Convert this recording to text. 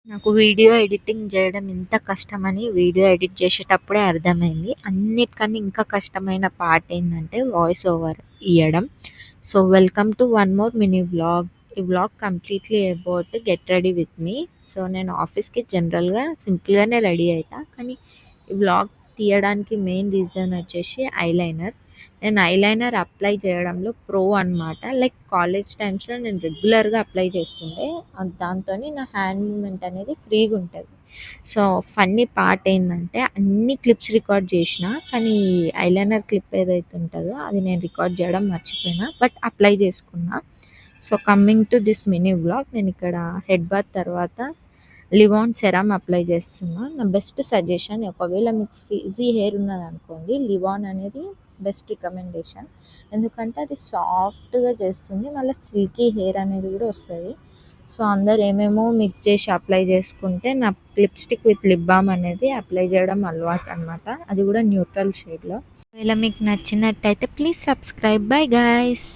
నాకు video editing చేయడం ఇంత కష్టమని వీడియో ఎడిట్ చేసేటప్పుడే అర్థమైంది. అన్నిటికన్నా ఇంకా కష్టమైన పార్ట్ ఏందంటే వాయిస్ ఓవర్ ఇయ్యడం. So, welcome to one more mini vlog. ఈ vlog completely about get ready with me. So, నేను ఆఫీస్‌కి జనరల్‌గా సింపుల్‌గానే రెడీ అయితా. కానీ ఈ వ్లాగ్ తీయడానికి మెయిన్ రీజన్ వచ్చేసి ఐలైనర్. నేను ఐలైనర్ అప్లై చేయడంలో ప్రో అనమాట. లైక్ కాలేజ్ టైమ్స్‌లో నేను రెగ్యులర్‌గా అప్లై చేస్తుండే. దాంతోని నా హ్యాండ్ మూవ్‌మెంట్ అనేది ఫ్రీగుంటది. సో, ఫన్నీ పార్ట్ ఏందంటే అన్ని క్లిప్స్ రికార్డ్ చేషినా, కానీ ఐలైనర్ క్లిప్ ఏదైతే ఉంటదో అది నేను రికార్డ్ చేయడం మర్చిపోయినా. బట్ అప్లై చేసుకున్నా. So, coming to this mini vlog, నేనిక్కడ హెడ్ బాత్ తర్వాత లివాన్ సెరమ్ అప్లై చేస్తున్నా. నా బెస్ట్ సజెషన్, ఒకవేళ మీకు ఫ్రీజీ హెయిర్ ఉన్నదనుకోండి, లివాన్ అనేది బెస్ట్ రికమెండేషన్. ఎందుకంటే అది సాఫ్ట్‌గా చేస్తుంది. మళ్ళీ సిల్కీ హెయిర్ అనేది కూడా వస్తది. సో, అందరూ ఏమేమో మిక్స్ చేసి అప్లై చేసుకుంటే, నా లిప్‌స్టిక్ విత్ లిప్ బామ్ అనేది అప్లై చేయడం అలవాటనమాట. అది కూడా న్యూట్రల్ షేడ్‌లో. ఒకవేళ మీకు నచ్చినట్టయితే ప్లీజ్ సబ్స్క్రైబ్. Bye guys.